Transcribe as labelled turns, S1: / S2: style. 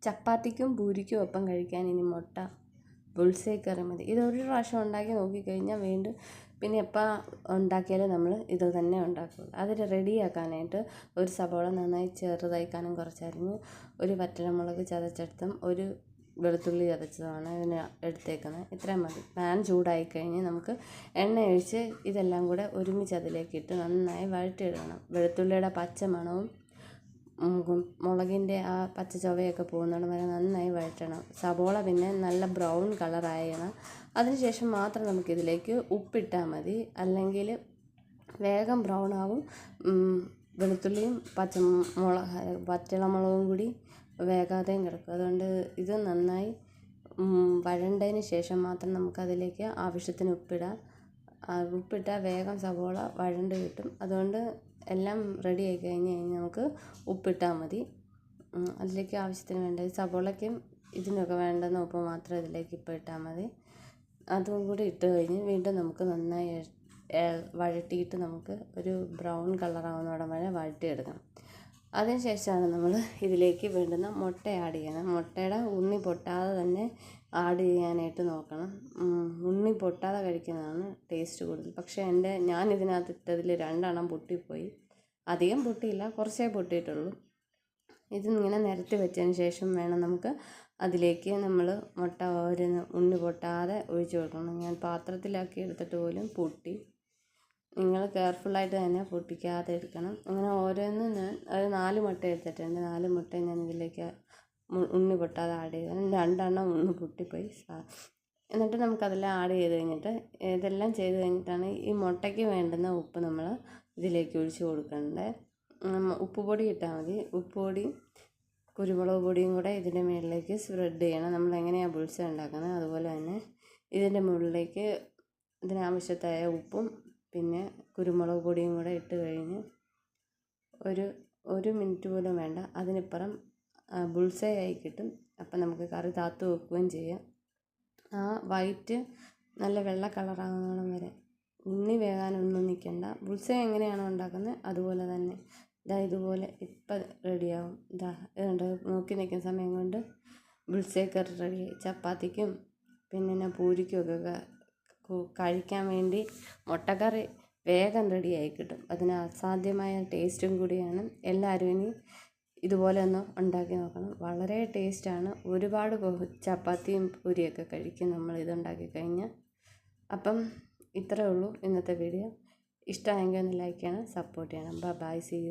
S1: ചപ്പാത്തിക്കും പൂരിക്കും ഒപ്പം കഴിക്കാൻ ഇനി മുട്ട ബുൾസൈ കറി മതി. ഇതൊരു പ്രാവശ്യം ഉണ്ടാക്കി നോക്കിക്കഴിഞ്ഞാൽ വീണ്ടും പിന്നെ എപ്പോൾ ഉണ്ടാക്കിയാലും നമ്മൾ ഇത് തന്നെ ഉണ്ടാക്കുള്ളൂ. അത് റെഡിയാക്കാനായിട്ട് ഒരു സബോള നന്നായി ചെറുതായി കനം കുറച്ചരിഞ്ഞ്, ഒരു വറ്റൽമുളക് ചതച്ചെടുത്തും ഒരു വെളുത്തുള്ളി ചതച്ചതാണ് ഇതിന് എടുത്തേക്കുന്നത്. ഇത്രയും മതി. പാൻ ചൂടായി കഴിഞ്ഞ് നമുക്ക് എണ്ണ ഒഴിച്ച് ഇതെല്ലാം കൂടെ ഒരുമിച്ച് അതിലേക്കിട്ട് നന്നായി വഴറ്റിയിടണം. വെളുത്തുള്ളിയുടെ പച്ച മണവും മുളകിൻ്റെ ആ പച്ച ചുവയൊക്കെ പോകുന്നിടം വരെ നന്നായി വഴറ്റണം. സബോള പിന്നെ നല്ല ബ്രൗൺ കളറായണം. അതിനുശേഷം മാത്രം നമുക്കിതിലേക്ക് ഉപ്പിട്ടാൽ മതി, അല്ലെങ്കിൽ വേഗം ബ്രൗൺ ആവും. വെളുത്തുള്ളിയും വറ്റൽമുളകും കൂടി വേഗാതെയും കിടക്കും. അതുകൊണ്ട് ഇത് നന്നായി വഴണ്ടതിന് ശേഷം മാത്രം നമുക്കതിലേക്ക് ആവശ്യത്തിന് ഉപ്പിടാം. ഉപ്പിട്ടാൽ വേഗം സബോള വഴണ്ട് കിട്ടും. അതുകൊണ്ട് എല്ലാം റെഡി ആയി കഴിഞ്ഞ് നമുക്ക് ഉപ്പിട്ടാൽ മതി. അതിലേക്ക് ആവശ്യത്തിന് വേണ്ട സബോളയ്ക്കും ഇതിനൊക്കെ വേണ്ടുന്ന ഉപ്പ് മാത്രം ഇതിലേക്ക് ഇപ്പോൾ ഇട്ടാൽ മതി. അതും കൂടി ഇട്ട് കഴിഞ്ഞ് വീണ്ടും നമുക്ക് നന്നായി വഴറ്റിയിട്ട് നമുക്ക് ഒരു ബ്രൗൺ കളറാവുന്നോടം വരെ വഴറ്റിയെടുക്കണം. അതിനുശേഷമാണ് നമ്മൾ ഇതിലേക്ക് വേണ്ടുന്ന മുട്ട ആഡ് ചെയ്യണം. മുട്ടയുടെ ഉണ്ണി പൊട്ടാതെ തന്നെ ആഡ് ചെയ്യാനായിട്ട് നോക്കണം. ഉണ്ണി പൊട്ടാതെ കഴിക്കുന്നതാണ് ടേസ്റ്റ് കൂടുതൽ. പക്ഷേ ഞാൻ ഇതിനകത്ത് ഇട്ടതിൽ 2 എണ്ണം പൊട്ടിപ്പോയി. അധികം പൊട്ടിയില്ല, കുറച്ചേ പൊട്ടിയിട്ടുള്ളൂ. ഇതിങ്ങനെ നിരത്തി വെച്ചതിന് ശേഷം വേണം നമുക്ക് അതിലേക്ക് നമ്മൾ മുട്ട ഉണ്ണി പൊട്ടാതെ ഒഴിച്ച് കൊടുക്കണം. ഞാൻ പാത്രത്തിലാക്കി എടുത്തിട്ട് പോലും പൊട്ടി. നിങ്ങൾ കെയർഫുള്ളായിട്ട് തന്നെ പൊട്ടിക്കാതെ എടുക്കണം. അങ്ങനെ ഓരോന്നും ഞാൻ ഒരു 4 മുട്ട എടുത്തിട്ടുണ്ട്. 4 മുട്ട ഞാൻ ഇതിലേക്ക് ഉണ്ണി പൊട്ടാതെ ആഡ് ചെയ്തു. 2 എണ്ണം ഉണ്ണി പൊട്ടിപ്പോയി. എന്നിട്ട് നമുക്കതെല്ലാം ആഡ് ചെയ്ത് കഴിഞ്ഞിട്ട് ഇതെല്ലാം ചെയ്ത് കഴിഞ്ഞിട്ടാണ് ഈ മുട്ടയ്ക്ക് വേണ്ടുന്ന ഉപ്പ് നമ്മൾ ഇതിലേക്ക് ഒഴിച്ച് കൊടുക്കേണ്ടത്. ഉപ്പ് പൊടി ഇട്ടാൽ മതി. ഉപ്പ് പൊടിയും കുരുമുളക് പൊടിയും കൂടെ ഇതിൻ്റെ മുകളിലേക്ക് സ്പ്രെഡ് ചെയ്യണം. നമ്മൾ എങ്ങനെയാണ് ബുൾസൈ ഉണ്ടാക്കുന്നത് അതുപോലെ തന്നെ ഇതിൻ്റെ മുകളിലേക്ക് ഇതിനാവശ്യമായ ഉപ്പും പിന്നെ കുരുമുളക് പൊടിയും കൂടെ ഇട്ട് കഴിഞ്ഞ് ഒരു മിനിറ്റ് പോലും വേണ്ട, അതിനിപ്പുറം ബുൾസൈ ആയി കിട്ടും. അപ്പം നമുക്ക് കറി താത്ത് വെക്കുകയും ചെയ്യാം. ആ വൈറ്റ് നല്ല വെള്ള കളറാകുന്നോളം വരെ ഉണ്ണി വേകാനൊന്നും നിൽക്കണ്ട. ബുൾസൈ എങ്ങനെയാണോ ഉണ്ടാക്കുന്നത് അതുപോലെ തന്നെ ഇതുപോലെ ഇപ്പം റെഡിയാവും. ഇതുണ്ട്, നോക്കി നിൽക്കുന്ന സമയം കൊണ്ട് ബുൾസൈ കറി റെഡിയായി. ചപ്പാത്തിക്കും പിന്നെ പൂരിക്കുമൊക്കെ കഴിക്കാൻ വേണ്ടി മുട്ടക്കറി വേഗം റെഡിയായി കിട്ടും. അതിന് അസാധ്യമായ ടേസ്റ്റും കൂടിയാണ്. എല്ലാവരും ഇനി ഇതുപോലെ ഒന്ന് ഉണ്ടാക്കി നോക്കണം. വളരെ ടേസ്റ്റാണ്. ഒരുപാട് ചപ്പാത്തിയും പൂരിയൊക്കെ കഴിക്കും നമ്മൾ ഇതുണ്ടാക്കി കഴിഞ്ഞാൽ. അപ്പം ഇത്രയേ ഉള്ളൂ ഇന്നത്തെ വീഡിയോ. ഇഷ്ടമായെങ്കിൽ ഒന്ന് ലൈക്ക് ചെയ്യണം, സപ്പോർട്ട് ചെയ്യണം. Bye, see U.